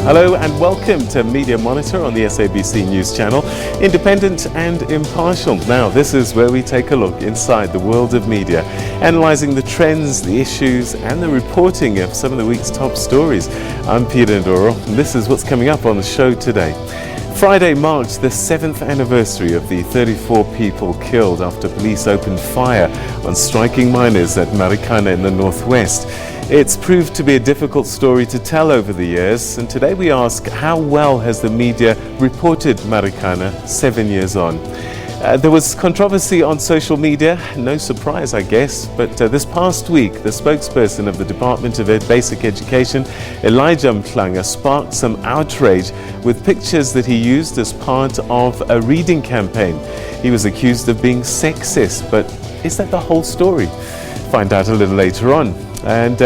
Hello and welcome to Media Monitor on the SABC News Channel, independent and impartial. Now, this is where we take a look inside the world of media, analysing the trends, the issues and the reporting of some of the week's top stories. I'm Peter Ndoro, and this is what's coming up on the show today. Friday marked the 7th anniversary of the 34 people killed after police opened fire on striking miners at Marikana in the northwest. It's proved to be a difficult story to tell over the years, and today we ask, how well has the media reported Marikana 7 years on? There was controversy on social media, no surprise I guess, but this past week the spokesperson of the Department of Basic Education, Elijah Mhlanga, sparked some outrage with pictures that he used as part of a reading campaign. He was accused of being sexist, but is that the whole story? Find out a little later on. And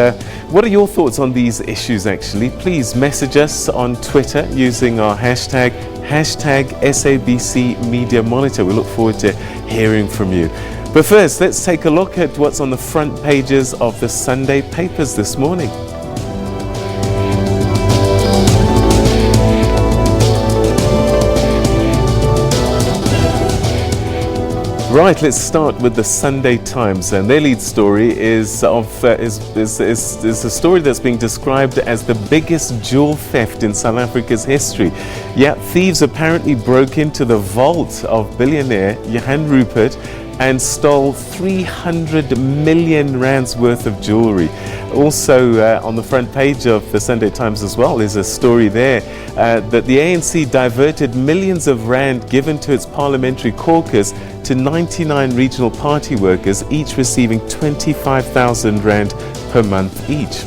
what are your thoughts on these issues actually? Please message us on Twitter using our hashtag SABC Media Monitor. We look forward to hearing from you. But first, let's take a look at what's on the front pages of the Sunday papers this morning. Right, let's start with the Sunday Times, and their lead story is a story that's being described as the biggest jewel theft in South Africa's history. Yet thieves apparently broke into the vault of billionaire Johan Rupert and stole 300 million rands worth of jewelry. Also on the front page of the Sunday Times as well is a story there that the ANC diverted millions of rand given to its parliamentary caucus to 99 regional party workers, each receiving 25,000 rand per month each.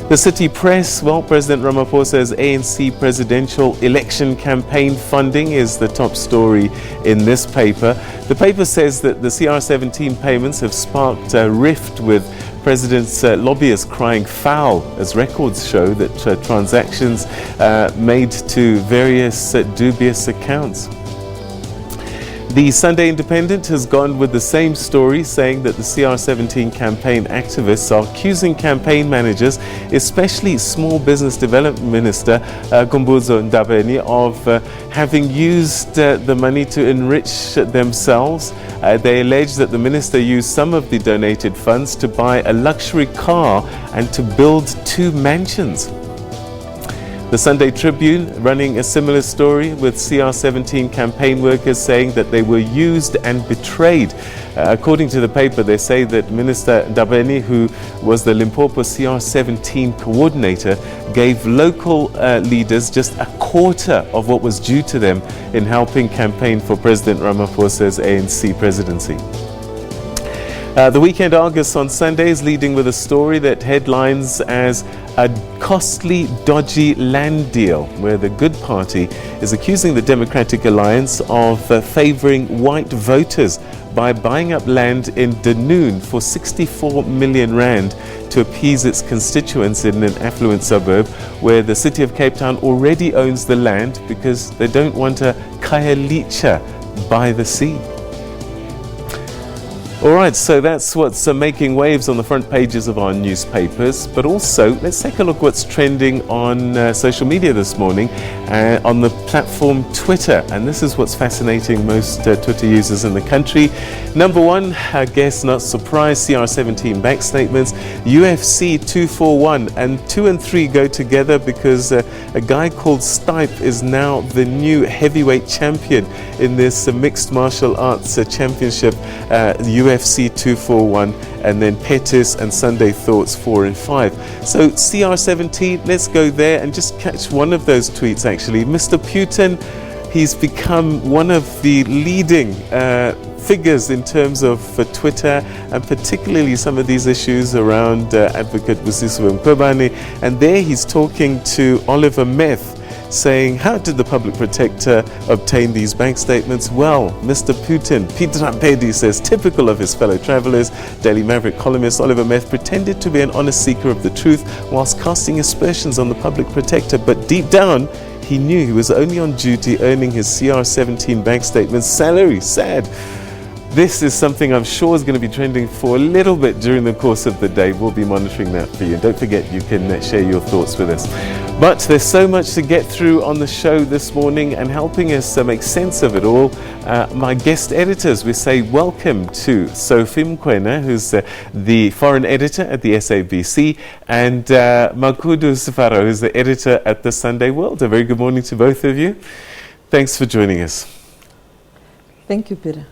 The City Press, well, President Ramaphosa's ANC presidential election campaign funding is the top story in this paper. The paper says that the CR17 payments have sparked a rift with President's lobbyists crying foul, as records show that transactions made to various dubious accounts. The Sunday Independent has gone with the same story, saying that the CR17 campaign activists are accusing campaign managers, especially Small Business Development Minister Kumbuzo Ndabeni, of having used the money to enrich themselves. They allege that the minister used some of the donated funds to buy a luxury car and to build 2 mansions. The Sunday Tribune running a similar story with CR17 campaign workers saying that they were used and betrayed. According to the paper, they say that Minister Ndabeni, who was the Limpopo CR17 coordinator, gave local leaders just a quarter of what was due to them in helping campaign for President Ramaphosa's ANC presidency. The Weekend Argus on Sunday is leading with a story that headlines as a costly, dodgy land deal, where the Good Party is accusing the Democratic Alliance of favouring white voters by buying up land in Dunoon for 64 million rand to appease its constituents in an affluent suburb where the city of Cape Town already owns the land because they don't want a Khayelitsha by the sea. Alright, so that's what's making waves on the front pages of our newspapers, but also let's take a look what's trending on social media this morning on the platform Twitter, and this is what's fascinating most Twitter users in the country. Number one, I guess not surprised, CR17 bank statements. UFC 241 and 2 and 3 go together because a guy called Stipe is now the new heavyweight champion in this mixed martial arts championship, UFC 241, and then Pettis and Sunday Thoughts 4 and 5. So CR17, let's go there and just catch one of those tweets actually. Mr. Putin, he's become one of the leading figures in terms of Twitter, and particularly some of these issues around Advocate Busisiwe Mkhwebane, and there he's talking to Oliver Meth, saying, how did the public protector obtain these bank statements? Well, Mr. Putin, Peter Rampedi says, typical of his fellow travelers, Daily Maverick columnist Oliver Meth pretended to be an honest seeker of the truth whilst casting aspersions on the public protector, but deep down he knew he was only on duty earning his CR17 bank statements salary. Sad. This is something I'm sure is going to be trending for a little bit during the course of the day. We'll be monitoring that for you. Don't forget, you can share your thoughts with us. But there's so much to get through on the show this morning, and helping us make sense of it all, my guest editors. We say welcome to Sophie Mkwena, who's the foreign editor at the SABC, and Makudu Sifaro, who's the editor at the Sunday World. A very good morning to both of you. Thanks for joining us. Thank you, Peter.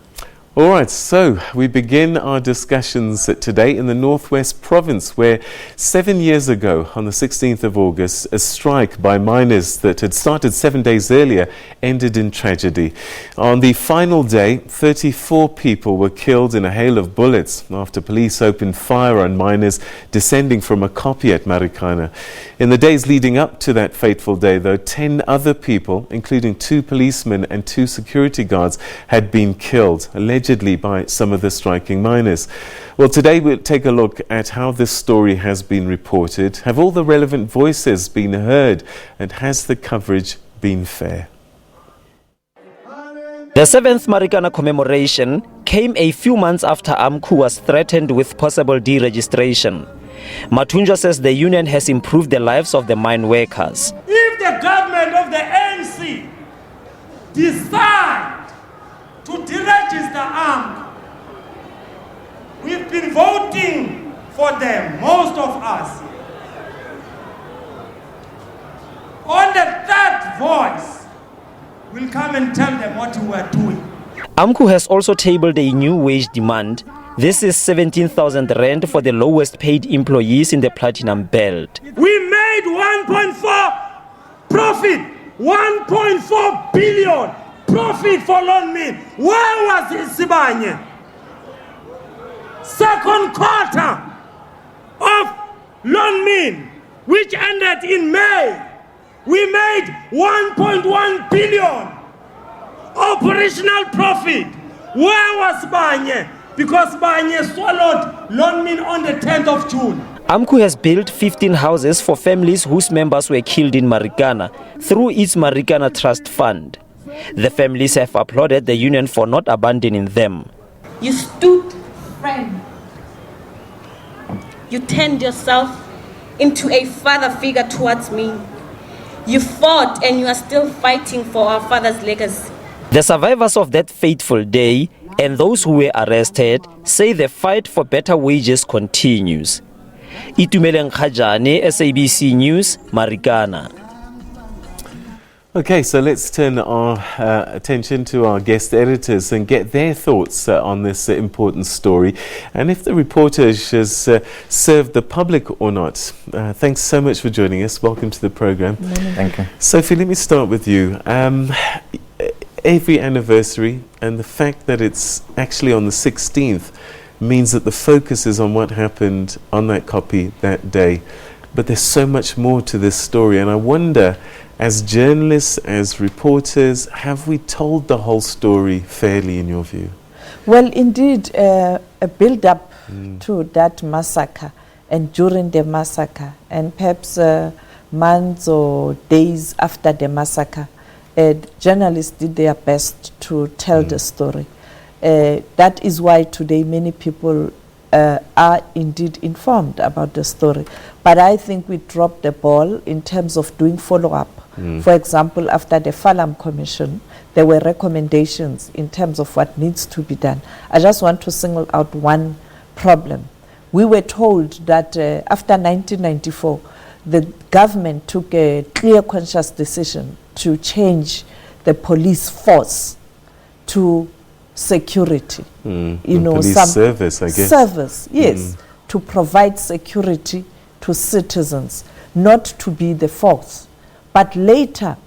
All right, so we begin our discussions today in the Northwest Province, where 7 years ago, on the 16th of August, a strike by miners that had started 7 days earlier ended in tragedy. On the final day, 34 people were killed in a hail of bullets after police opened fire on miners descending from a koppie at Marikana. In the days leading up to that fateful day, though, 10 other people, including 2 policemen and 2 security guards, had been killed, allegedly by some of the striking miners. Well, today we'll take a look at how this story has been reported. Have all the relevant voices been heard, and has the coverage been fair? The 7th Marikana commemoration came a few months after AMCU was threatened with possible deregistration. Matunja says the union has improved the lives of the mine workers. If the government of the ANC decide to deregister AMCU, we've been voting for them, most of us. On the third voice, we'll come and tell them what we are doing. AMCU has also tabled a new wage demand. This is 17,000 rand for the lowest paid employees in the Platinum Belt. We made 1.4 profit, 1.4 billion profit for Lonmin. Where was Sibanye? Second quarter of Lonmin, which ended in May, we made 1.1 billion operational profit. Where was Banye? Because Banye swallowed Lonmin on the 10th of June. AMCU has built 15 houses for families whose members were killed in Marikana through its Marikana Trust Fund. The families have applauded the union for not abandoning them. You stood firm. You turned yourself into a father figure towards me. You fought, and you are still fighting for our father's legacy. The survivors of that fateful day and those who were arrested say the fight for better wages continues. Itumeleng Khajane, SABC News, Marikana. Okay, so let's turn our attention to our guest editors and get their thoughts on this important story, and if the reportage has served the public or not. Thanks so much for joining us. Welcome to the program. Thank you. Sophie, let me start with you. Every anniversary, and the fact that it's actually on the 16th, means that the focus is on what happened on that koppie that day. But there's so much more to this story, and I wonder, as journalists, as reporters, have we told the whole story fairly in your view? Well, indeed, a build-up to that massacre, and during the massacre, and perhaps months or days after the massacre, journalists did their best to tell the story. That is why today many people are indeed informed about the story. But I think we dropped the ball in terms of doing follow-up. For example, after the Falam Commission, there were recommendations in terms of what needs to be done. I just want to single out one problem. We were told that after 1994, the government took a clear, conscious decision to change the police force to security. You know, police some service, I guess. Service, yes, to provide security to citizens, not to be the force. But later,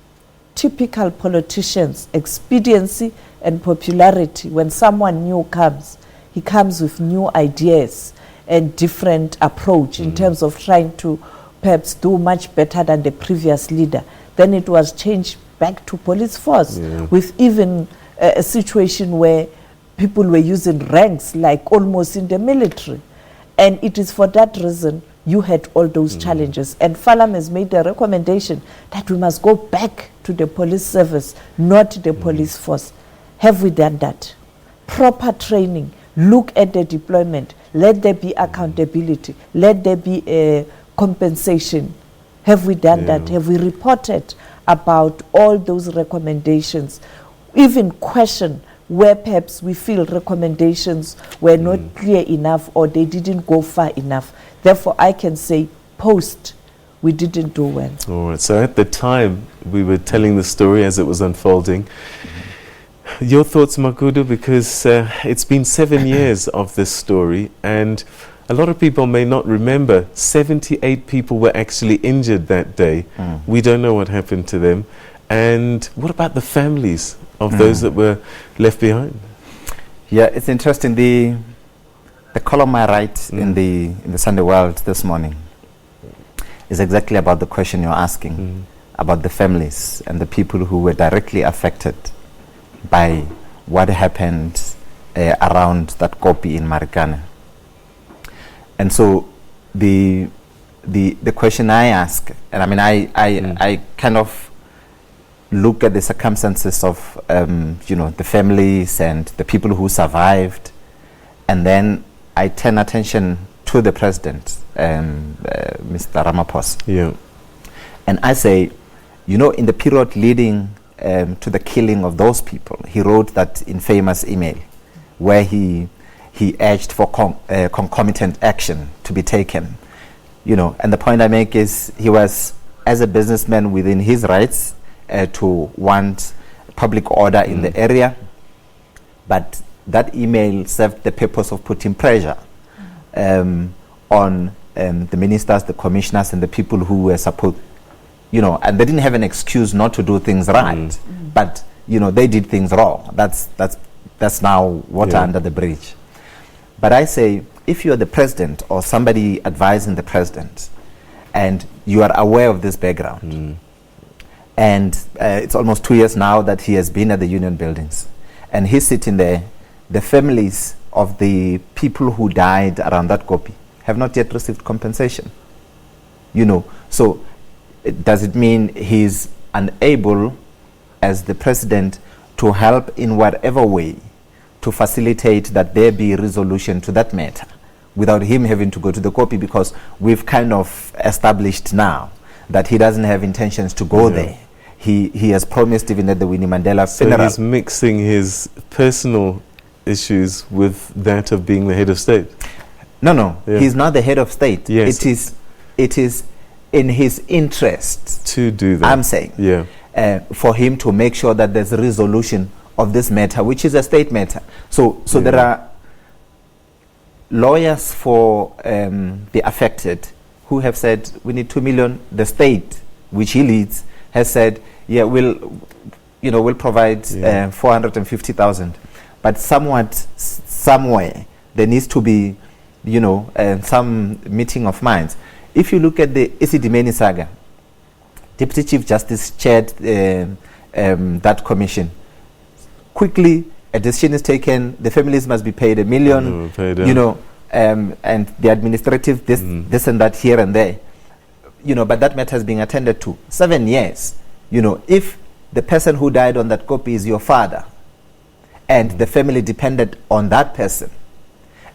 typical politicians, expediency and popularity, when someone new comes, he comes with new ideas and different approach in terms of trying to perhaps do much better than the previous leader. Then it was changed back to police force, with even a situation where people were using ranks like almost in the military. And it is for that reason you had all those challenges. And Falam has made a recommendation that we must go back to the police service, not the police force. Have we done that? proper training, look at the deployment, let there be accountability, let there be a compensation. Have we done that? Have we reported about all those recommendations? Even question where perhaps we feel recommendations were not clear enough or they didn't go far enough. Therefore, I can say post, we didn't do well. All right, so at the time we were telling the story as it was unfolding. Your thoughts, Makudu, because it's been 7 years of this story, and a lot of people may not remember 78 people were actually injured that day. We don't know what happened to them. And what about the families of those that were left behind? Yeah, it's interesting. The column I write in the Sunday World this morning is exactly about the question you're asking, about the families and the people who were directly affected by what happened around that copy in Marikana. And so the question I ask, and I mean I kind of look at the circumstances of the families and the people who survived, and then I turn attention to the president, Mr. Ramaphosa. Yeah. And I say, in the period leading to the killing of those people, he wrote that infamous email where he urged for concomitant action to be taken. And the point I make is he was, as a businessman, within his rights to want public order in the area, but that email served the purpose of putting pressure on the ministers, the commissioners, and the people who were supposed, and they didn't have an excuse not to do things right, but they did things wrong. That's now water under the bridge. But I say, if you are the president or somebody advising the president, and you are aware of this background, and it's almost 2 years now that he has been at the union buildings, and he's sitting there, the families of the people who died around that copy have not yet received compensation. So does it mean he's unable, as the president, to help in whatever way to facilitate that there be resolution to that matter without him having to go to the copy? Because we've kind of established now that he doesn't have intentions to go there. He has promised even at the Winnie Mandela funeral. So he's mixing his personal issues with that of being the head of state? No. He's not the head of state. Yes. It is in his interest to do that. I'm saying. For him to make sure that there's a resolution of this matter, which is a state matter. So there are lawyers for the affected who have said we need 2 million. The state, which he leads, has said, we'll provide 450,000. But somewhere there needs to be, some meeting of minds. If you look at the Isidimeni saga, Deputy Chief Justice chaired that commission. Quickly, a decision is taken. The families must be paid 1 million. And the administrative this and that here and there. But that matter is being attended to. 7 years. If the person who died on that copy is your father, and the family depended on that person,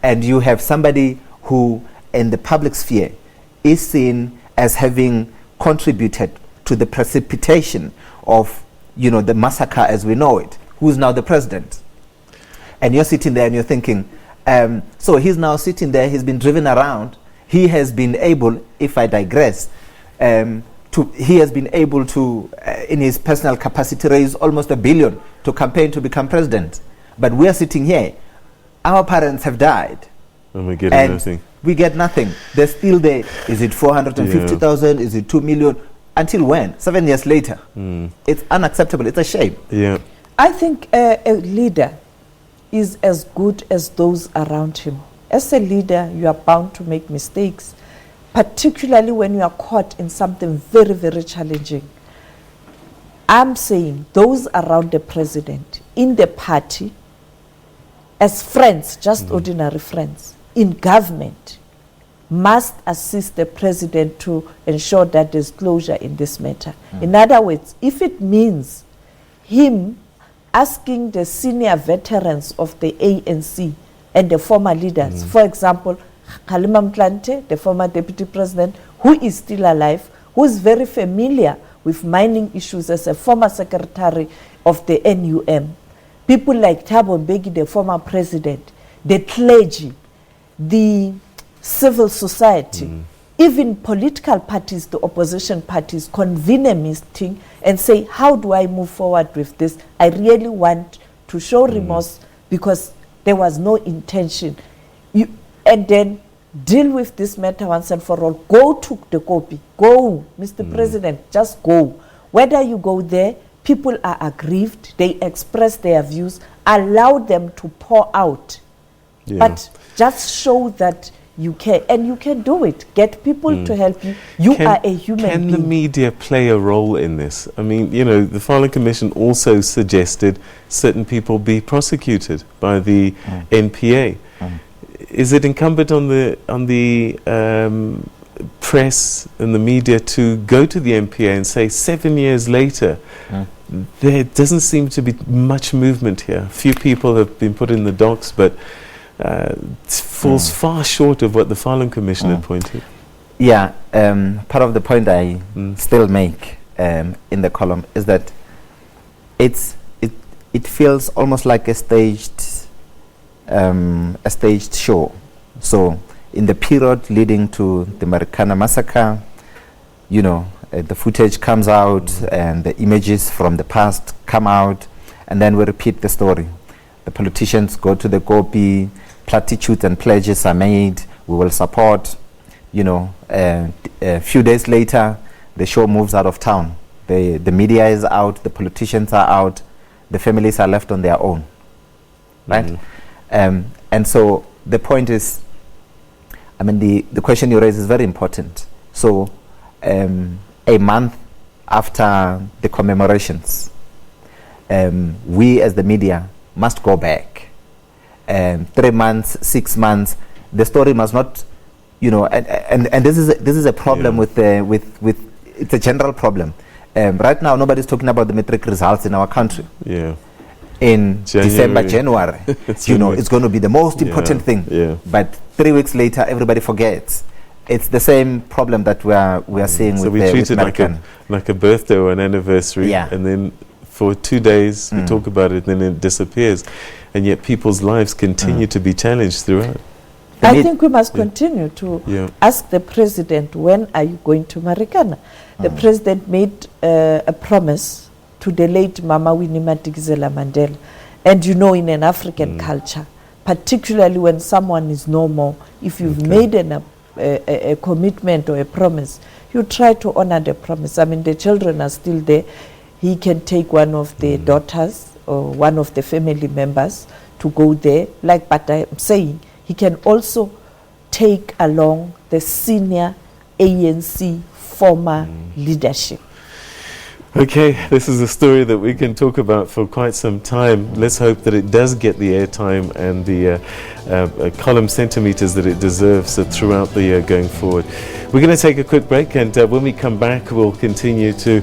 and you have somebody who, in the public sphere, is seen as having contributed to the precipitation of, the massacre as we know it, who's now the president, and you're sitting there and you're thinking, so he's now sitting there, he's been driven around, he has been able, if I digress, he has been able to, in his personal capacity, raise almost $1 billion to campaign to become president. But we are sitting here, our parents have died. And we're getting nothing. We get nothing. They're still there. Is it 450,000? Is it 2 million? Until when? 7 years later. It's unacceptable. It's a shame. Yeah. I think a leader is as good as those around him. As a leader, you are bound to make mistakes, particularly when you are caught in something very, very challenging. I'm saying those around the president, in the party, as friends, just ordinary friends, in government, must assist the president to ensure that there's closure in this matter. In other words, if it means him asking the senior veterans of the ANC and the former leaders, for example, Kgalema Motlanthe, the former deputy president, who is still alive, who is very familiar with mining issues as a former secretary of the NUM. People like Thabo Mbeki, the former president, the clergy, the civil society, even political parties, the opposition parties, convene a meeting and say, how do I move forward with this? I really want to show remorse because there was no intention. And then deal with this matter once and for all. Go to the copy. Go, Mr. President, just go. Whether you go there, people are aggrieved, they express their views, allow them to pour out. Yeah. But just show that you can, and you can do it. Get people to help you. You are a human being. Can the media play a role in this? I mean, you know, the Filing Commission also suggested certain people be prosecuted by the NPA. Is it incumbent on the press and the media to go to the NPA and say 7 years later, there doesn't seem to be much movement here. Few people have been put in the docks, but falls far short of what the Filing Commission had pointed. Yeah, part of the point I still make in the column is that it feels almost like a staged show. So in the period leading to the Marikana massacre, you know, the footage comes out and the images from the past come out, and then we repeat the story. The politicians go to the Gopi, platitudes and pledges are made, we will support, you know, a few days later, the show moves out of town. The media is out, the politicians are out, the families are left on their own, right? And so the point is, I mean, the question you raise is very important. So a month after the commemorations, we as the media must go back. 3 months, 6 months, the story must not, you know, and this is a problem with it's a general problem. Right now, nobody's talking about the matric results in our country. Yeah. In December, January, you know, it's going to be the most important thing. Yeah. But 3 weeks later, everybody forgets. It's the same problem that we are seeing so with we treat it Marikana. like a birthday or an anniversary, and then for 2 days we talk about it, then it disappears, and yet people's lives continue to be challenged throughout. I think we must continue to ask the president, when are you going to Marikana? The president made a promise to the late Mama Winnie Madikizela Mandela. And you know, in an African culture, particularly when someone is no more, if you've made a commitment or a promise, you try to honor the promise. I mean, the children are still there. He can take one of the daughters or one of the family members to go there. But I'm saying, he can also take along the senior ANC former leadership. Okay, this is a story that we can talk about for quite some time. Let's hope that it does get the airtime and the column centimeters that it deserves throughout the year going forward. We're going to take a quick break, and when we come back, we'll continue to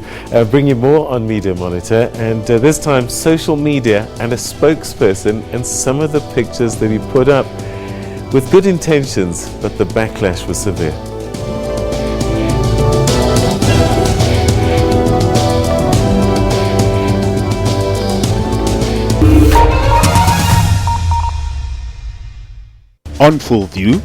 bring you more on Media Monitor, and this time social media and a spokesperson and some of the pictures that he put up with good intentions, but the backlash was severe. On Full View,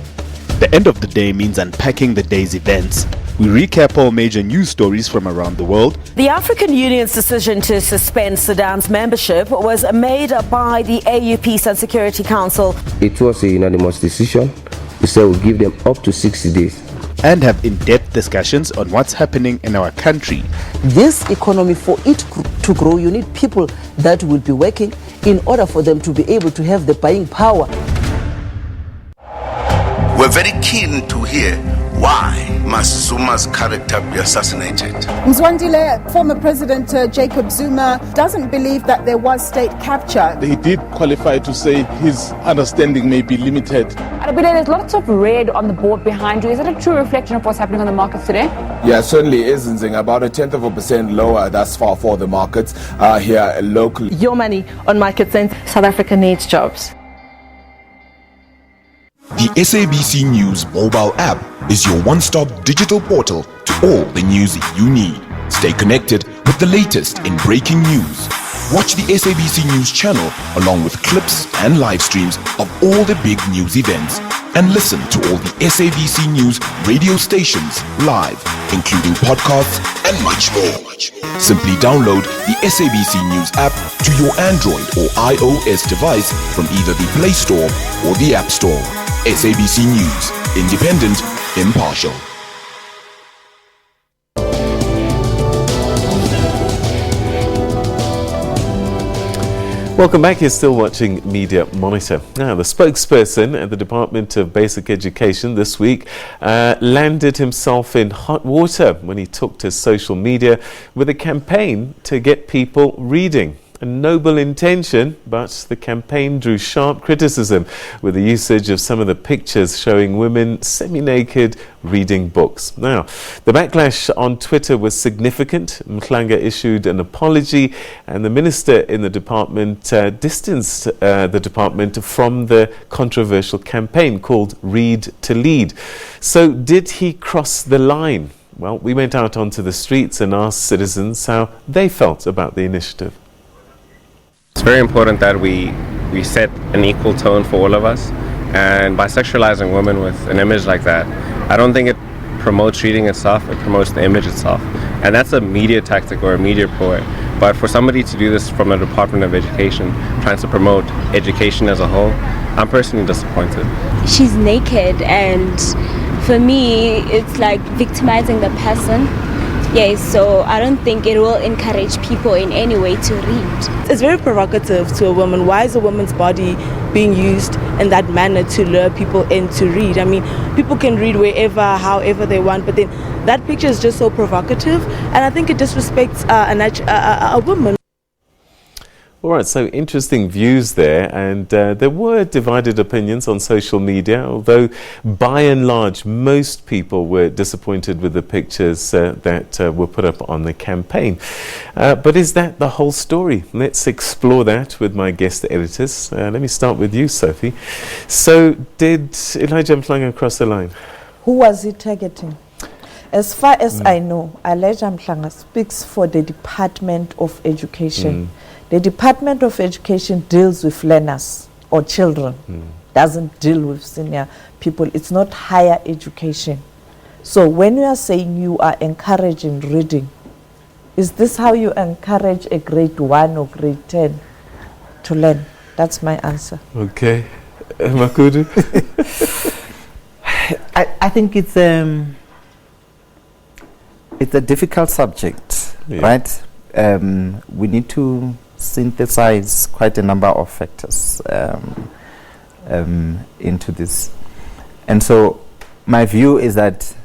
the end of the day means unpacking the day's events. We recap all major news stories from around the world. The African Union's decision to suspend Sudan's membership was made by the AU Peace and Security Council. It was a unanimous decision. We said we'll give them up to 60 days. And have in-depth discussions on what's happening in our country. This economy, for it to grow, you need people that will be working in order for them to be able to have the buying power. We're very keen to hear why must Zuma's character be assassinated. Mzwandile, former President Jacob Zuma, doesn't believe that there was state capture. He did qualify to say his understanding may be limited. There's lots of red on the board behind you. Is it a true reflection of what's happening on the markets today? Yeah, certainly is, Nzing. About 0.1% lower thus far for the markets here locally. Your money on market sense. South Africa needs jobs. The SABC News mobile app is your one-stop digital portal to all the news you need. Stay connected with the latest in breaking news. Watch the SABC News channel along with clips and live streams of all the big news events. And listen to all the SABC News radio stations live, including podcasts and much more. Simply download the SABC News app to your Android or iOS device from either the Play Store or the App Store. SABC News, independent, impartial. Welcome back. You're still watching Media Monitor. Now, the spokesperson at the Department of Basic Education this week landed himself in hot water when he took to social media with a campaign to get people reading. A noble intention, but the campaign drew sharp criticism with the usage of some of the pictures showing women semi-naked reading books. Now, the backlash on Twitter was significant. Mhlanga issued an apology, and the minister in the department distanced the department from the controversial campaign called Read to Lead. So, did he cross the line? Well, we went out onto the streets and asked citizens how they felt about the initiative. It's very important that we set an equal tone for all of us, and by sexualizing women with an image like that, I don't think it promotes reading itself, it promotes the image itself. And that's a media tactic or a media ploy. But for somebody to do this from the Department of Education, trying to promote education as a whole, I'm personally disappointed. She's naked, and for me, it's like victimizing the person. Yes, so I don't think it will encourage people in any way to read. It's very provocative to a woman. Why is a woman's body being used in that manner to lure people in to read? I mean, people can read wherever, however they want, but then that picture is just so provocative, and I think it disrespects a woman. All right, so interesting views there, and there were divided opinions on social media, although by and large most people were disappointed with the pictures that were put up on the campaign. But is that the whole story? Let's explore that with my guest editors. Let me start with you, Sophie. So did Elijah Mhlanga cross the line? Who was he targeting? As far as I know, Elijah Mhlanga speaks for the Department of Education. The Department of Education deals with learners or children, doesn't deal with senior people. It's not higher education. So when you are saying you are encouraging reading, is this how you encourage a grade 1 or grade 10 to learn? That's my answer. Okay. Makudu? I think it's a difficult subject, right? We need to synthesize quite a number of factors into this. And so my view is that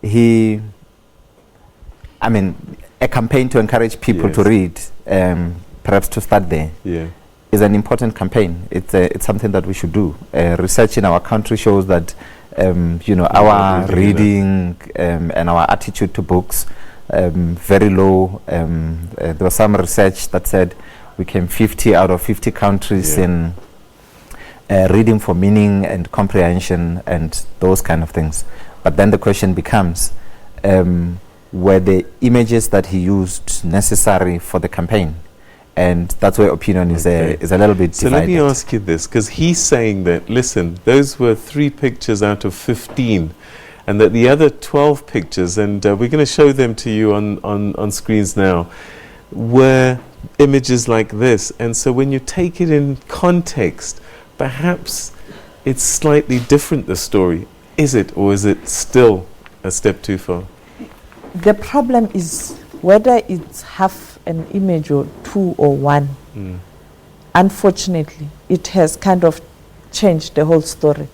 a campaign to encourage people to read, perhaps to start there, is an important campaign. It's something that we should do. Research in our country shows that our reading and our attitude to books very low. There was some research that said we came 50 out of 50 countries in reading for meaning and comprehension and those kind of things. But then the question becomes, were the images that he used necessary for the campaign? And that's where opinion is a little bit divided. So let me ask you this, because he's saying that, listen, those were 3 pictures out of 15. And that the other 12 pictures, and we're going to show them to you on screens now, were images like this. And so when you take it in context, perhaps it's slightly different, the story. Is it, or is it still a step too far? The problem is whether it's half an image or 2 or 1. Unfortunately, it has kind of changed the whole story.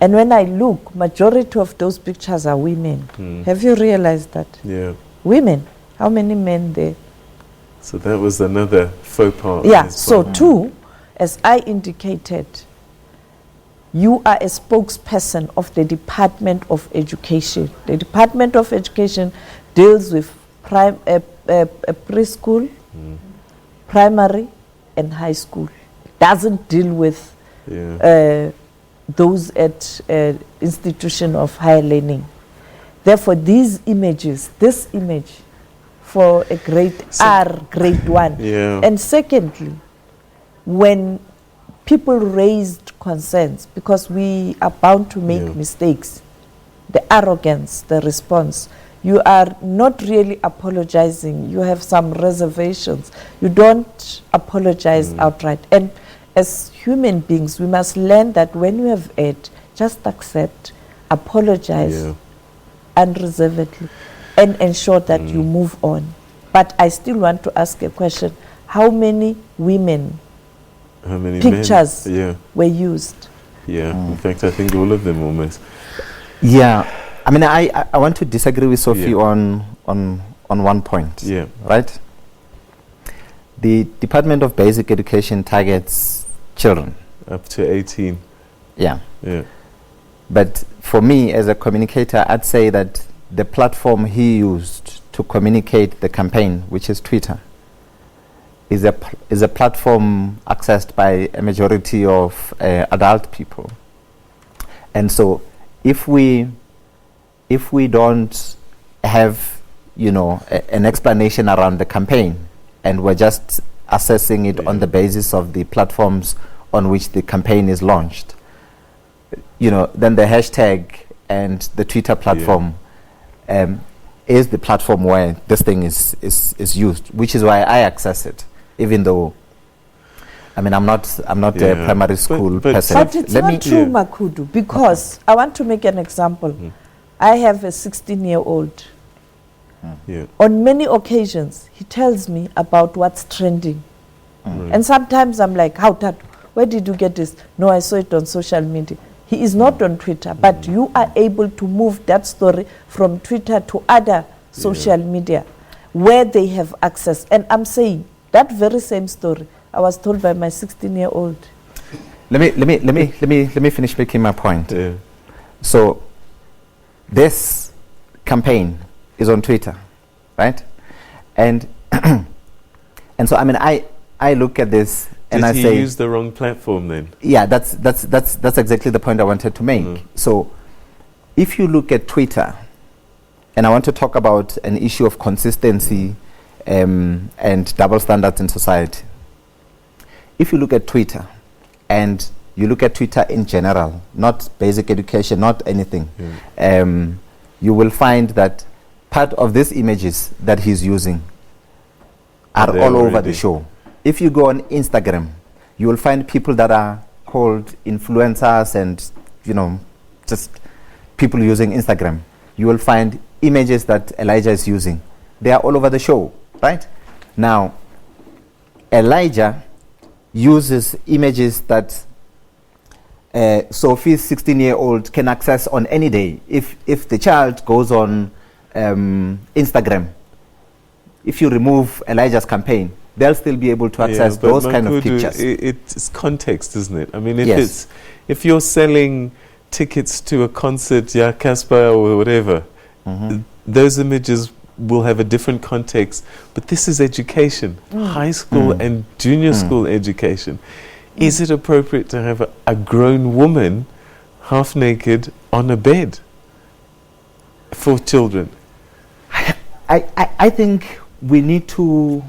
And when I look, majority of those pictures are women. Have you realized that? Yeah. Women. How many men there? So that was another faux pas. Yeah, so two, as I indicated, you are a spokesperson of the Department of Education. The Department of Education deals with preschool, primary, and high school. Doesn't deal with those at institution of higher learning. Therefore, these images, this image for a grade grade 1. And secondly, when people raised concerns, because we are bound to make mistakes, the arrogance, the response, you are not really apologizing. You have some reservations. You don't apologize outright. And as human beings, we must learn that when you have erred, just accept, apologize unreservedly, and ensure that you move on. But I still want to ask a question. How many women pictures were used? In fact, I think all of them almost. Yeah, I mean, I want to disagree with Sophie on one point. Right. The Department of Basic Education targets children up to 18. Yeah. But for me, as a communicator, I'd say that the platform he used to communicate the campaign, which is Twitter, is a platform accessed by a majority of adult people. And so if we don't have, an explanation around the campaign, and we're just assessing it on the basis of the platforms on which the campaign is launched, then the hashtag and the Twitter platform is the platform where this thing is used, which is why I access it, even though, I mean, I'm not a primary school person. But it's not true, Makudu, because I want to make an example. I have a 16-year-old. On many occasions, he tells me about what's trending. And sometimes I'm like, where did you get this? No, I saw it on social media. He is not on Twitter, but you are able to move that story from Twitter to other social media where they have access. And I'm saying that very same story I was told by my 16-year-old. Let me finish making my point. So this campaign is on Twitter, right? And and so I mean I look at this and I say, did he use the wrong platform then? Yeah, that's exactly the point I wanted to make. So if you look at Twitter, and I want to talk about an issue of consistency and double standards in society. If you look at Twitter, and you look at Twitter in general, not basic education, not anything, you will find that part of these images that he's using are all over the show. If you go on Instagram, you will find people that are called influencers and, just people using Instagram. You will find images that Elijah is using. They are all over the show, right? Now, Elijah uses images that Sophie's 16-year-old can access on any day. If the child goes on Instagram, if you remove Elijah's campaign, they'll still be able to access those kind of pictures. It's context, isn't it? I mean, if you're selling tickets to a concert, Casper or whatever, those images will have a different context. But this is education, high school and junior school education. Is it appropriate to have a grown woman half naked on a bed for children? I think we need to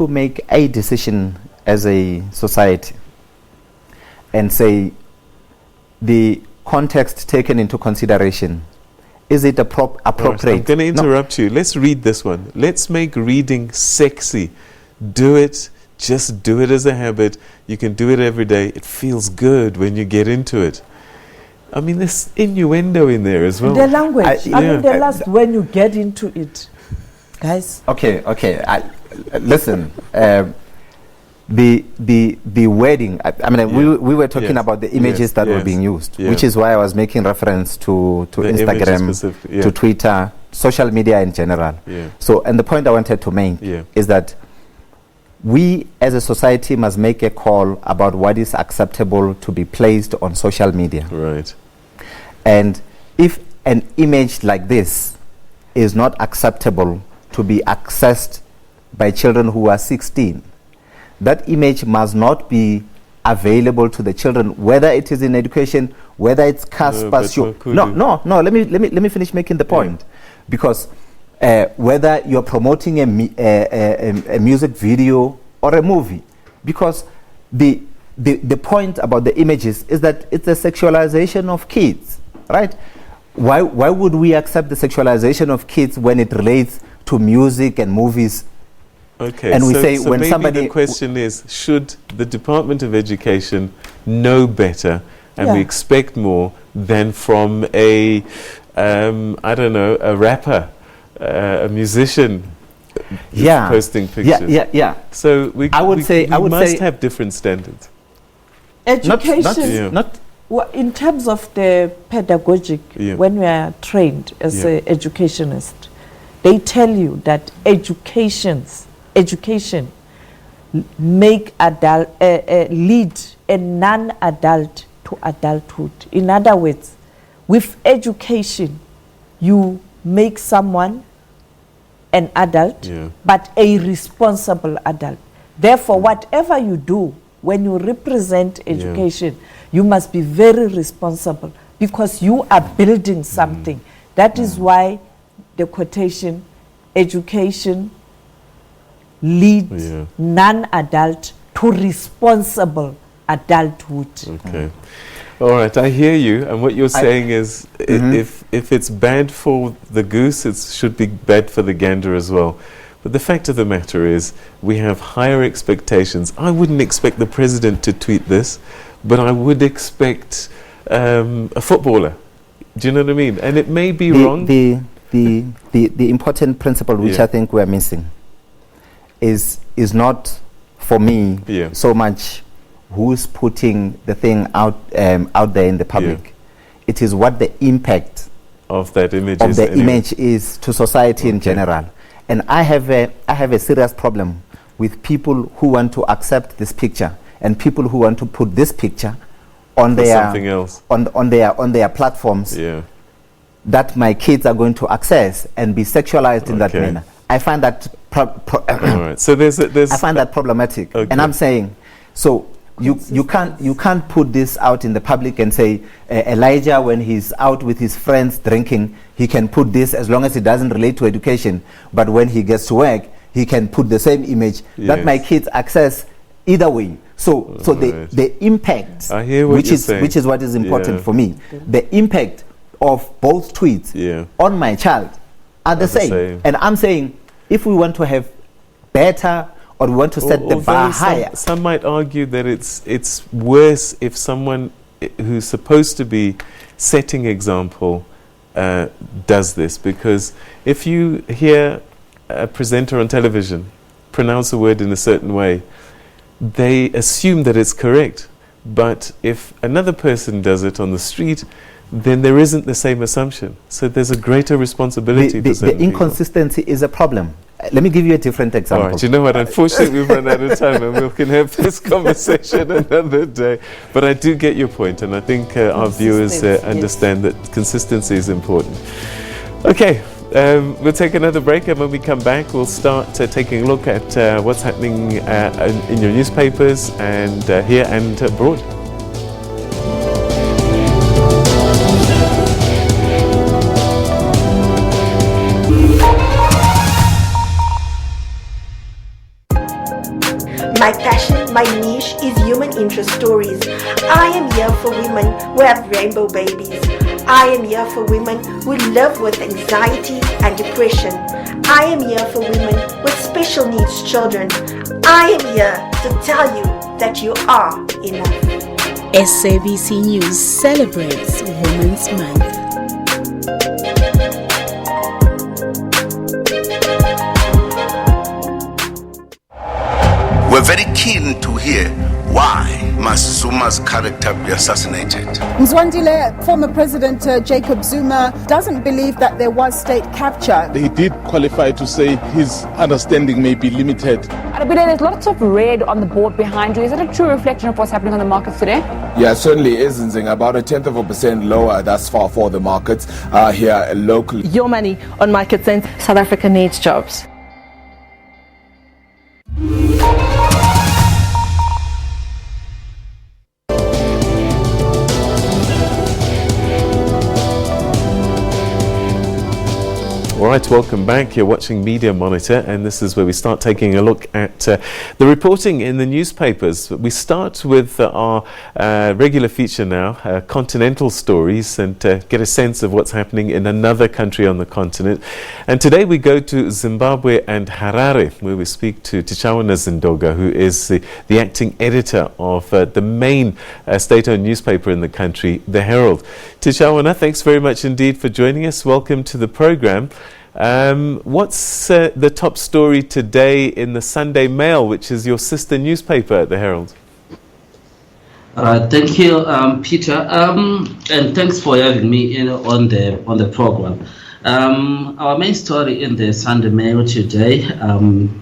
make a decision as a society and say the context taken into consideration. Is it appropriate? Right, I'm going to interrupt you. Let's read this one. Let's make reading sexy. Do it. Just do it as a habit. You can do it every day. It feels good when you get into it. I mean, there's innuendo in there as well. The language. When you get into it. Guys. Okay. Listen. the wording. I mean, we were talking about the images that were being used, which is why I was making reference to Instagram, to Twitter, social media in general. So, and the point I wanted to make is that we as a society must make a call about what is acceptable to be placed on social media. Right. And if an image like this is not acceptable to be accessed by children who are 16, that image must not be available to the children, whether it is in education, whether it's cast past you. No. Let me finish making the point, because whether you're promoting a music video or a movie, because the point about the images is that it's a sexualization of kids, right? Why would we accept the sexualization of kids when it relates to music and movies? Okay, and we say so when maybe somebody the question is, should the Department of Education know better and we expect more than from a I don't know, a rapper, a musician posting pictures? Yeah. So we must have different standards. Education, well, in terms of the pedagogic, when we are trained as educationists, they tell you that education make lead a non-adult to adulthood. In other words, with education, you make someone an adult, but a responsible adult. Therefore, whatever you do when you represent education, you must be very responsible, because you are building something. That is why the quotation, education leads non-adult to responsible adulthood. Okay. All right, I hear you. And what you're saying is if it's bad for the goose, it should be bad for the gander as well. But the fact of the matter is we have higher expectations. I wouldn't expect the president to tweet this, but I would expect a footballer. Do you know what I mean? And it may be wrong. The important principle which I think we're missing is not, for me, so much who's putting the thing out there in the public. It is what the impact of that image is to society in general. And I have a serious problem with people who want to accept this picture and people who want to put this picture on something else on their platforms that my kids are going to access and be sexualized in that manner. I find that I find that problematic. And I'm saying, so you can't put this out in the public and say Elijah, when he's out with his friends drinking, he can put this as long as it doesn't relate to education, but when he gets to work, he can put the same image that my kids access either way. So the impact, I hear what you're saying, which is what is important for me, the impact of both tweets on my child are the same. And I'm saying, if we want to have better, or we want to set the bar higher. Some might argue that it's worse if someone who's supposed to be setting example does this, because if you hear a presenter on television pronounce a word in a certain way, they assume that it's correct. But if another person does it on the street, then there isn't the same assumption. So there's a greater responsibility. The inconsistency is a problem. Let me give you a different example. All right, you know what? Unfortunately, we've run out of time, and we can have this conversation another day. But I do get your point, and I think our viewers understand that consistency is important. Okay, we'll take another break, and when we come back, we'll start taking a look at what's happening in your newspapers and here and abroad. My passion, my niche is human interest stories. I am here for women who have rainbow babies. I am here for women who live with anxiety and depression. I am here for women with special needs children. I am here to tell you that you are enough. SABC News celebrates Women's Month. Where very keen to hear why must Zuma's character be assassinated. Mzwandile, former President Jacob Zuma doesn't believe that there was state capture. He did qualify to say his understanding may be limited. Adabile, there's lots of red on the board behind you. Is it a true reflection of what's happening on the markets today? Yeah, it certainly is, Nzing. About 1/10% lower thus far for the markets here locally. Your money on market sense. South Africa needs jobs. All right, welcome back. You're watching Media Monitor, and this is where we start taking a look at the reporting in the newspapers. We start with our regular feature now, continental stories, and get a sense of what's happening in another country on the continent. And today we go to Zimbabwe and Harare, where we speak to Tichawana Zindoga, who is the acting editor of the main state-owned newspaper in the country, The Herald. Tichawana, thanks very much indeed for joining us. Welcome to the program. What's the top story today in the Sunday Mail, which is your sister newspaper, The Herald? Thank you, Peter, and thanks for having me on the program. Our main story in the Sunday Mail today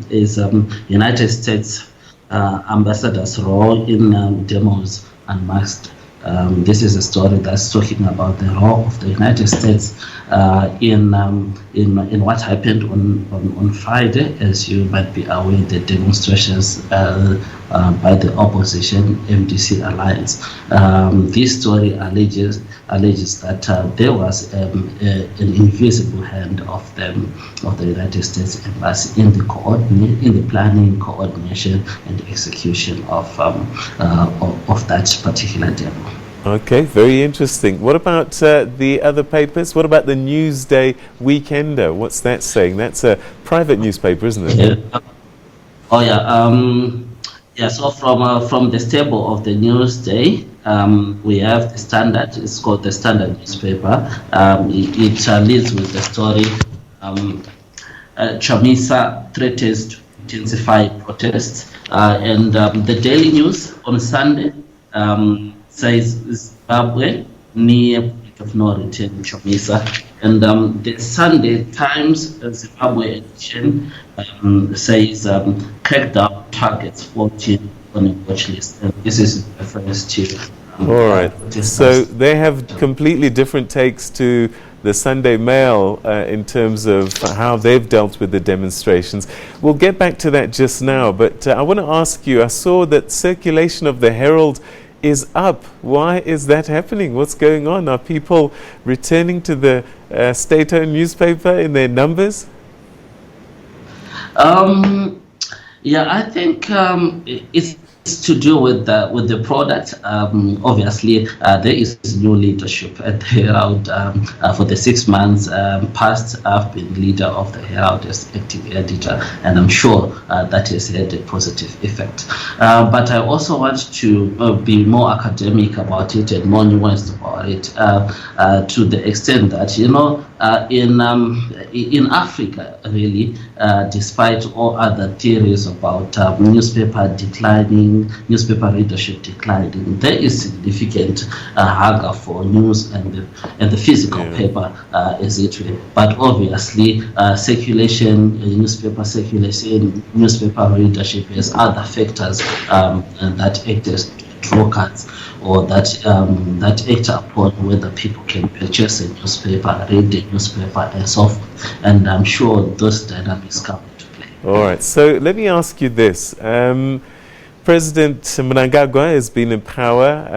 is United States ambassador's role in demos unmasked. This is a story that's talking about the role of the United States in what happened on Friday. As you might be aware, the demonstrations by the opposition MDC alliance. This story alleges that there was an invisible hand of the United States embassy in the planning, coordination, and execution of that particular demo. Okay, very interesting. What about the other papers? What about the Newsday Weekender? What's that saying? That's a private newspaper, isn't it? Yeah. So from the stable of the Newsday, we have the Standard. It's called the Standard newspaper. It leads with the story. Chamisa threatens to intensify protests, and the Daily News on Sunday says Zimbabwe near point of no return, Chamisa, and the Sunday Times Zimbabwe edition says crackdown targets 14 on a watch list. And this is reference to. All right. So they have completely different takes to the Sunday Mail in terms of how they've dealt with the demonstrations. We'll get back to that just now, but I want to ask you, I saw that circulation of the Herald is up. Why is that happening? What's going on? Are people returning to the state-owned newspaper in their numbers? Yeah, I think it's to do with the product. Obviously, there is new leadership at the Herald. For the 6 months past, I've been leader of the Herald as acting editor, and I'm sure that has had a positive effect. But I also want to be more academic about it and more nuanced about it, to the extent that, in Africa, really, despite all other theories about newspaper declining, newspaper readership declining, there is significant hunger for news and the physical paper, as it were. But obviously, newspaper circulation, newspaper readership has other factors that act as drawcards, or that act upon whether people can purchase a newspaper, read the newspaper, and so forth. And I'm sure those dynamics come into play. All right. So let me ask you this. President Mnangagwa has been in power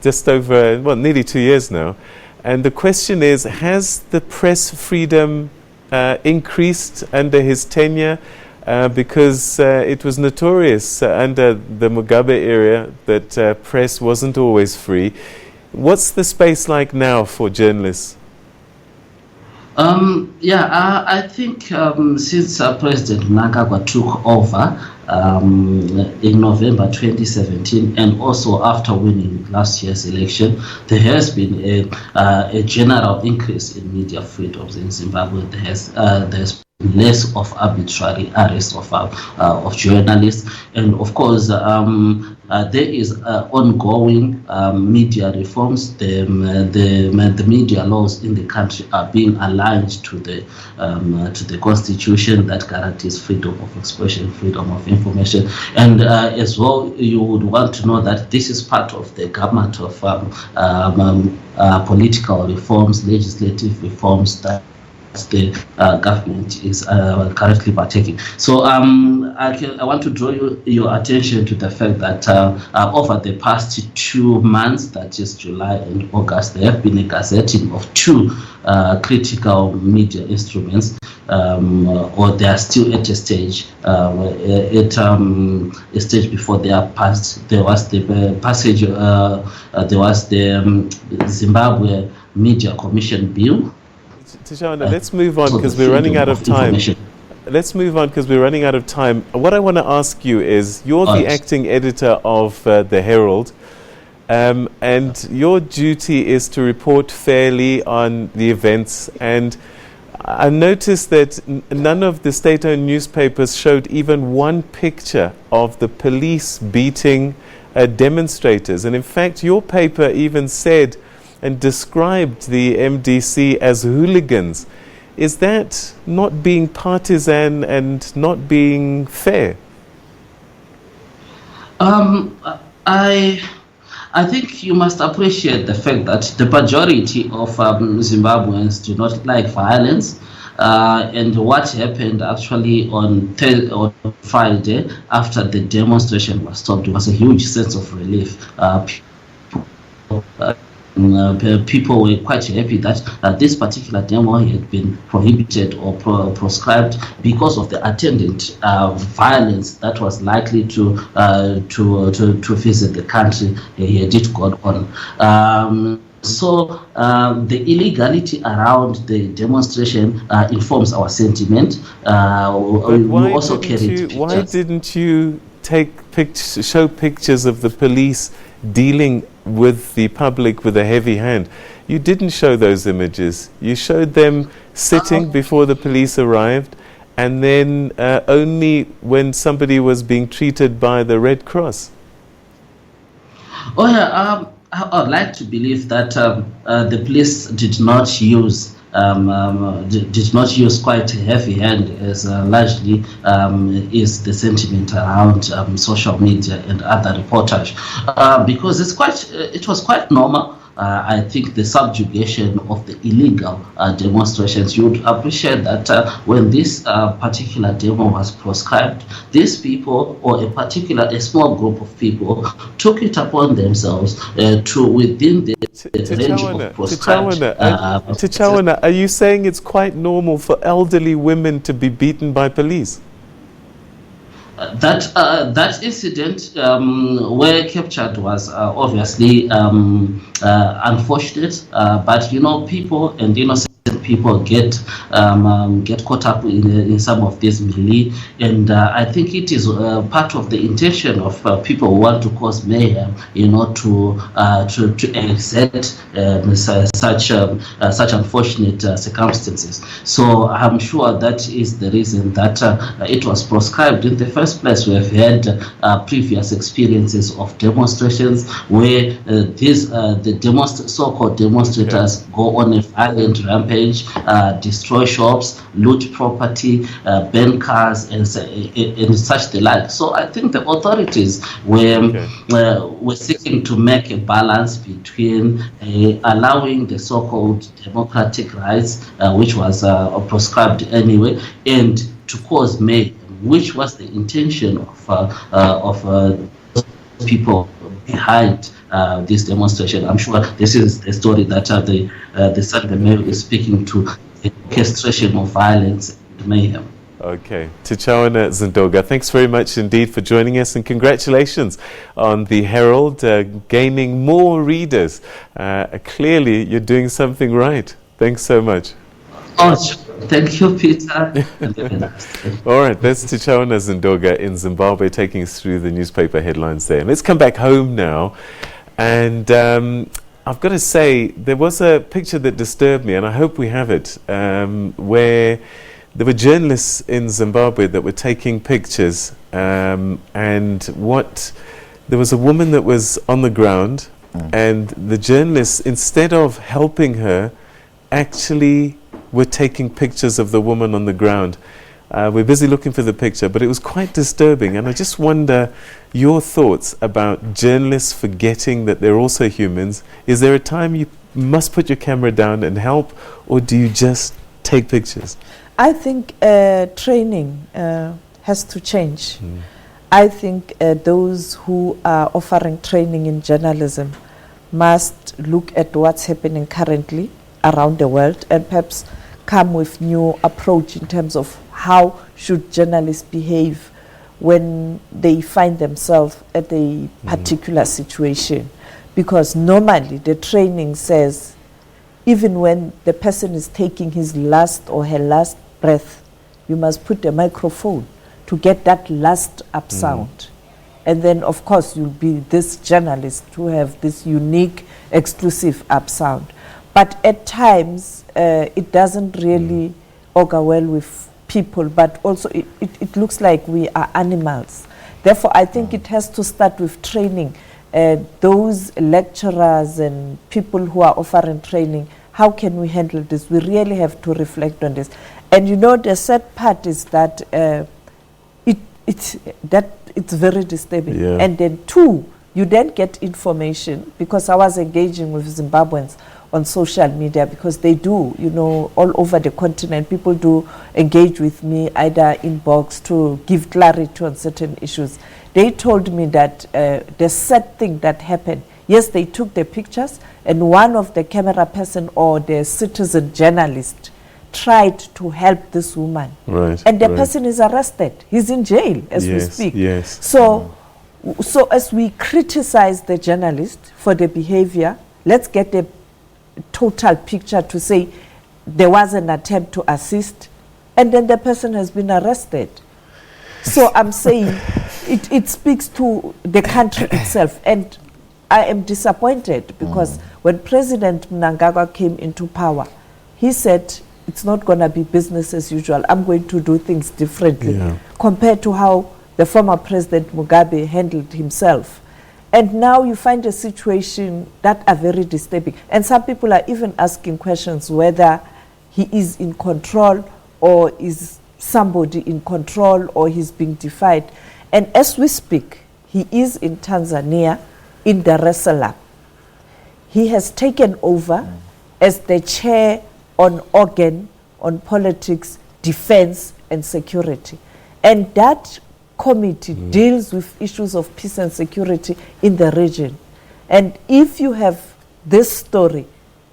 just over, nearly 2 years now. And the question is, has the press freedom increased under his tenure? Because it was notorious under the Mugabe era that press wasn't always free. What's the space like now for journalists? I think since President Mnangagwa took over in November 2017, and also after winning last year's election, there has been a general increase in media freedoms in Zimbabwe. There's less of arbitrary arrest of journalists, and of course there is ongoing media reforms. The media laws in the country are being aligned to the constitution that guarantees freedom of expression, freedom of information, and as well you would want to know that this is part of the gamut of political reforms, legislative reforms that the government is currently partaking. So I want to draw your attention to the fact that over the past 2 months, that is July and August, there have been a gazetting of 2 critical media instruments, or they are still at a stage before they are passed. There was the passage. There was the Zimbabwe Media Commission Bill. Tichawana, let's move on because we're running out of time. Let's move on because we're running out of time. What I want to ask you is, you're the acting editor of the Herald, and your duty is to report fairly on the events. And I noticed that none of the state-owned newspapers showed even one picture of the police beating demonstrators. And in fact, your paper even said and described the MDC as hooligans. Is that not being partisan and not being fair? I think you must appreciate the fact that the majority of Zimbabweans do not like violence. And what happened actually on Friday after the demonstration was stopped was a huge sense of relief. People were quite happy that this particular demo had been prohibited or proscribed because of the attendant violence that was likely to visit the country had it gone on. So the illegality around the demonstration informs our sentiment. Why didn't you show pictures of the police dealing with the public with a heavy hand? You didn't show those images. You showed them sitting before the police arrived, and then only when somebody was being treated by the Red Cross. Oh yeah, I'd like to believe that the police did not use quite a heavy hand, as largely is the sentiment around social media and other reportage, because it was quite normal. I think the subjugation of the illegal demonstrations, you would appreciate that when this particular demo was proscribed, these people, or a small group of people, took it upon themselves to within the range of proscribed. Tichawana, are you saying it's quite normal for elderly women to be beaten by police? That incident where captured was obviously unfortunate, but people and innocent people get caught up in some of this melee, and I think it is part of the intention of people who want to cause mayhem, to exert such unfortunate circumstances. So I'm sure that is the reason that it was proscribed in the first place. We have had previous experiences of demonstrations where the so-called demonstrators go on a violent rampage, destroy shops, loot property, burn cars, and such the like. So I think the authorities were seeking to make a balance between allowing the so-called democratic rights, which was proscribed anyway, and to cause mayhem, which was the intention of people behind this demonstration. I'm sure this is the story that the Sunday Mail is speaking to, the orchestration of violence and mayhem. Okay. Tichawana Zindoga, thanks very much indeed for joining us, and congratulations on the Herald gaining more readers. Clearly, you're doing something right. Thanks so much. Oh, thank you, Peter. All right, that's Tichawana Zindoga in Zimbabwe taking us through the newspaper headlines there. Let's come back home now. And I've got to say, there was a picture that disturbed me, and I hope we have it, where there were journalists in Zimbabwe that were taking pictures, and there was a woman that was on the ground, and the journalists, instead of helping her, actually were taking pictures of the woman on the ground. We're busy looking for the picture, but it was quite disturbing, and I just wonder your thoughts about journalists forgetting that they're also humans. Is there a time you must put your camera down and help, or do you just take pictures? I think training has to change. I think those who are offering training in journalism must look at what's happening currently around the world and perhaps come with new approach in terms of how should journalists behave when they find themselves at a particular situation. Because normally the training says even when the person is taking his last or her last breath, you must put a microphone to get that last up sound. And then of course you'll be this journalist to have this unique exclusive up sound. But at times it doesn't really augur well with people, but also it looks like we are animals. Therefore I think it has to start with training. Those lecturers and people who are offering training, how can we handle this? We really have to reflect on this. And you know, the sad part is that it's very disturbing. Yeah. And then two, you then get information, because I was engaging with Zimbabweans on social media, because they do, you know, all over the continent, people do engage with me either inbox to give clarity on certain issues. They told me that the sad thing that happened, yes, they took the pictures, and one of the camera person or the citizen journalist tried to help this woman. Right. And the person is arrested. He's in jail as we speak. Yes. So as we criticize the journalist for the behavior, let's get a total picture to say there was an attempt to assist, and then the person has been arrested. So I'm saying it speaks to the country itself, and I am disappointed because when President Mnangagwa came into power, he said it's not going to be business as usual. I'm going to do things differently compared to how the former President Mugabe handled himself. And now you find a situation that are very disturbing. And some people are even asking questions whether he is in control, or is somebody in control, or he's being defied. And as we speak, he is in Tanzania in Dar es Salaam. He has taken over as the chair on organ, on politics, defense and security. And that committee deals with issues of peace and security in the region. And if you have this story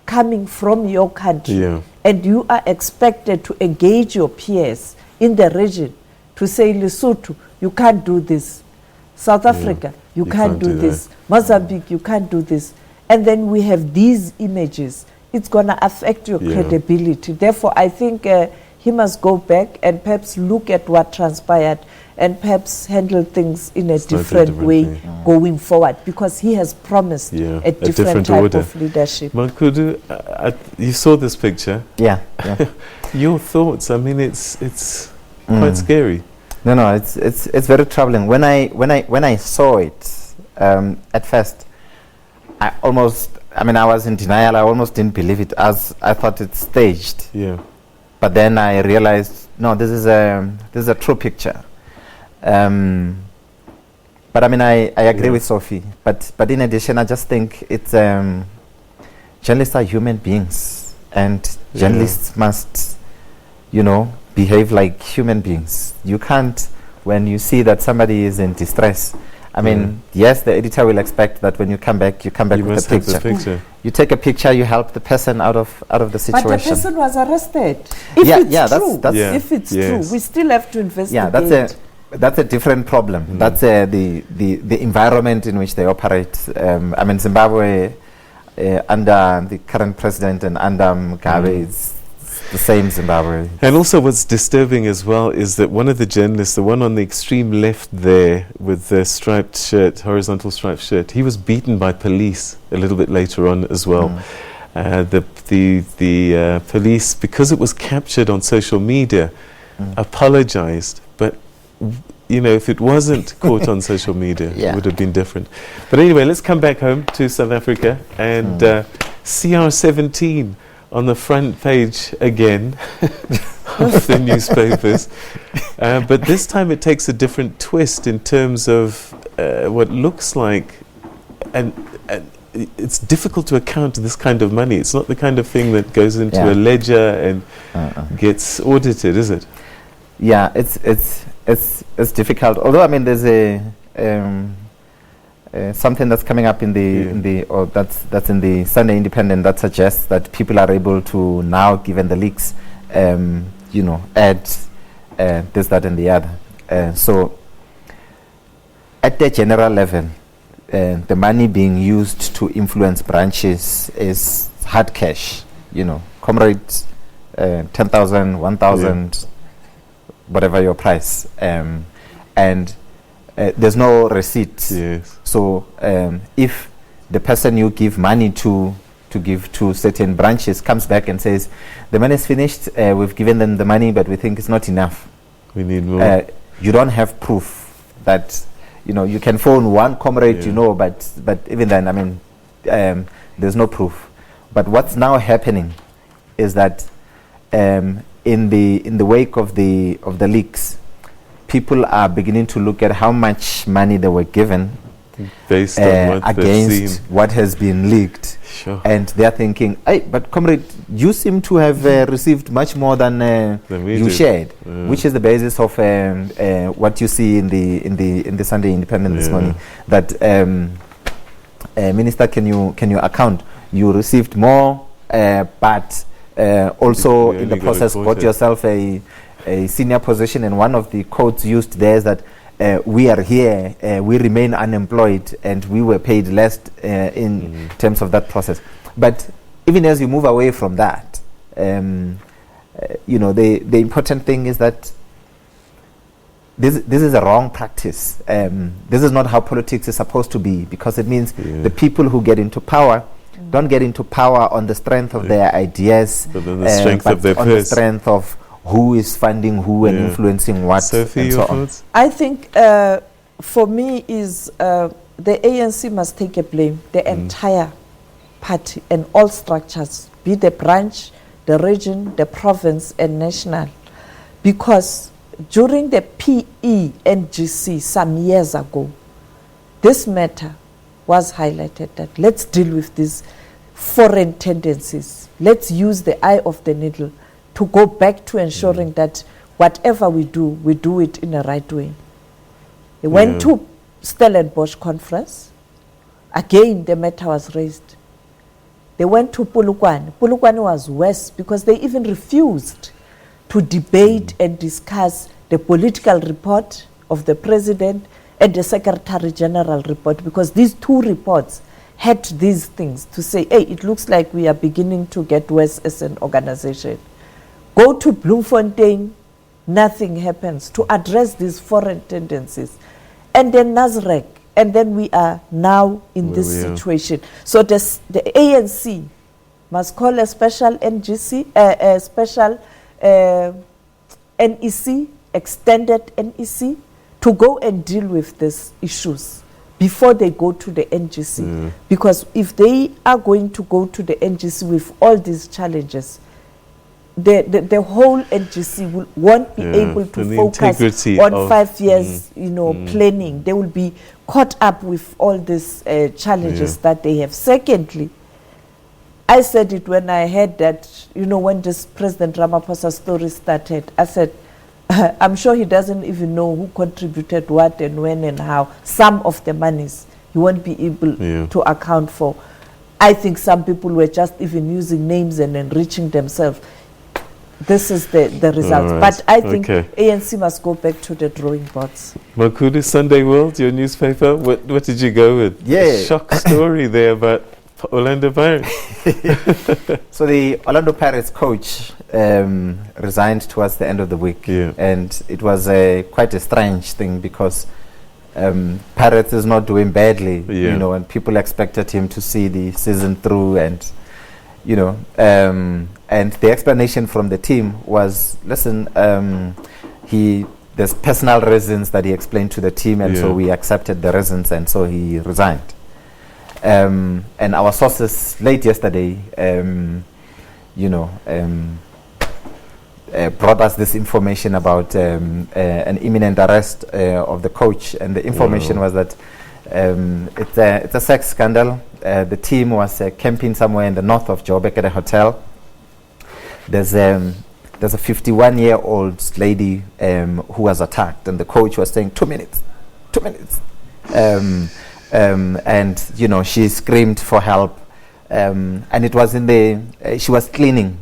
coming from your country, and you are expected to engage your peers in the region to say, Lesotho, you can't do this. South Africa, you can't do this. Mozambique, you can't do this. And then we have these images. It's going to affect your credibility. Therefore, I think he must go back and perhaps look at what transpired and perhaps handle things in a different way going forward, because he has promised a different type order of leadership. Mankudu, you saw this picture. Yeah. Your thoughts? I mean, it's quite scary. No, it's very troubling. When I saw it at first, I was in denial. I almost didn't believe it, as I thought it's staged. Yeah. But then I realized, no, this is a true picture. But I mean, I agree with Sophie. But in addition, I just think it's journalists are human beings, and journalists must, behave like human beings. You can't, when you see that somebody is in distress, I mean, yes, the editor will expect that when you come back with a picture. You take a picture, you help the person out of the situation. But the person was arrested. If it's true, we still have to investigate. Yeah, that's a different problem. That's the environment in which they operate. Zimbabwe under the current president and under Mugabe is the same Zimbabwe. And also what's disturbing as well is that one of the journalists, the one on the extreme left there with the striped shirt, horizontal striped shirt, he was beaten by police a little bit later on as well. The police, because it was captured on social media, apologized. But if it wasn't caught on social media, it would have been different. But anyway, let's come back home to South Africa and CR17 on the front page again of the newspapers. But this time it takes a different twist in terms of what looks like, and it's difficult to account this kind of money. It's not the kind of thing that goes into a ledger and gets audited, is it? Yeah, it's difficult. Although, I mean, there's something that's coming up in that's in the Sunday Independent that suggests that people are able to now, given the leaks, add this, that, and the other. So, at the general level, the money being used to influence branches is hard cash. Comrades, 10,000, 1,000. Whatever your price, and there's no receipt. Yes. So if the person you give money to give to certain branches comes back and says the money is finished, we've given them the money, but we think it's not enough, we need more. You don't have proof that you can phone one comrade, but even then, I mean, there's no proof. But what's now happening is that in the wake of the leaks, people are beginning to look at how much money they were given based on what against what has been leaked. Sure. And they are thinking, hey, but comrade, you seem to have received much more than you shared, which is the basis of what you see in the Sunday Independent this morning. That Minister, can you account? You received more, but also in the process got yourself a senior position, and one of the quotes used there is that we are here, we remain unemployed, and we were paid less in terms of that process. But even as you move away from that, the important thing is that this is a wrong practice. This is not how politics is supposed to be, because it means the people who get into power don't get into power on the strength of their ideas, but on the strength of their the strength of who is funding who and influencing what. Sophie, and so on. I think for me is the ANC must take a blame, the entire party and all structures, be the branch, the region, the province and national. Because during the PENGC some years ago, this matter was highlighted that let's deal with these foreign tendencies. Let's use the eye of the needle to go back to ensuring that whatever we do it in the right way. They went to Stellenbosch conference. Again, the matter was raised. They went to Polokwane. Polokwane was worse because they even refused to debate and discuss the political report of the president and the Secretary General report, because these two reports had these things to say, hey, it looks like we are beginning to get worse as an organization. Go to Bloemfontein, nothing happens to address these foreign tendencies. And then Nasrec, and then we are now in this situation. So the ANC must call a special NGC, a special NEC, extended NEC, to go and deal with these issues before they go to the NGC. Because if they are going to go to the NGC with all these challenges, the whole NGC won't be able to focus on 5 years, planning. They will be caught up with all these challenges that they have. Secondly, I said it when I heard that, when this President Ramaphosa story started, I said, I'm sure he doesn't even know who contributed what and when and how. Some of the monies he won't be able to account for. I think some people were just even using names and enriching themselves. This is the results. Right. But I think ANC must go back to the drawing boards. Makudu, Sunday World, your newspaper, what did you go with? Yeah. Shock story there about Orlando Pirates. So the Orlando Pirates coach resigned towards the end of the week, and it was quite a strange thing because Pirates is not doing badly, and people expected him to see the season through, and you know, and the explanation from the team was, listen, there's personal reasons that he explained to the team, and so we accepted the reasons, and so he resigned. And our sources late yesterday, brought us this information about an imminent arrest of the coach, and the information was that it's a sex scandal. The team was camping somewhere in the north of Joburg at a hotel. There's a 51-year-old lady who was attacked, and the coach was saying 2 minutes, 2 minutes, and she screamed for help, and it was she was cleaning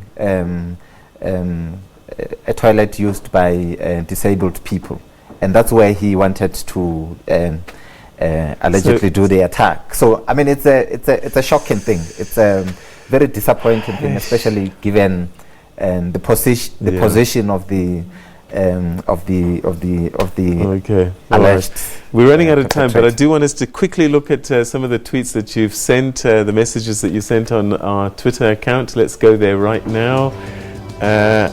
a toilet used by disabled people, and that's where he wanted to allegedly do the attack. So I mean, it's a shocking thing. It's a very disappointing thing, especially given the position of the alleged. We're running out of time, but I do want us to quickly look at some of the tweets that you've sent, the messages that you sent on our Twitter account. Let's go there right now. Are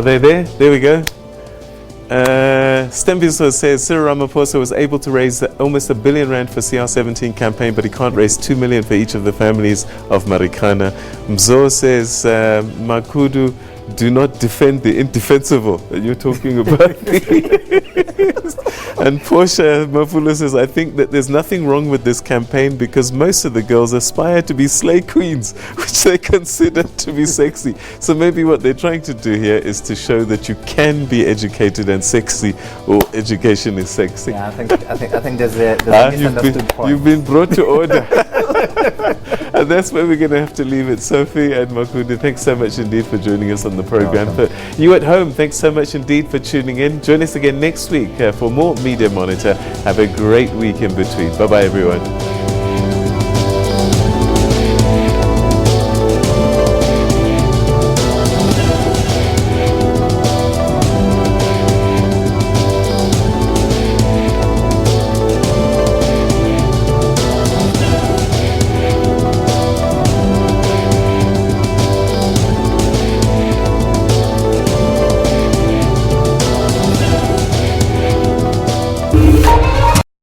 they there? There we go. Stembiso says Cyril Ramaphosa was able to raise almost R1 billion for CR17 campaign, but he can't raise 2 million for each of the families of Marikana. Mzo says Makudu, do not defend the indefensible that you're talking about. And Portia Mafula says, I think that there's nothing wrong with this campaign because most of the girls aspire to be slay queens, which they consider to be sexy. So maybe what they're trying to do here is to show that you can be educated and sexy, or education is sexy. Yeah, I think there's a misunderstood point. You've been brought to order. And that's where we're going to have to leave it. Sophie and Makudu, thanks so much indeed for joining us on the program. For you at home, thanks so much indeed for tuning in. Join us again next week for more Media Monitor. Have a great week in between. Bye-bye, everyone.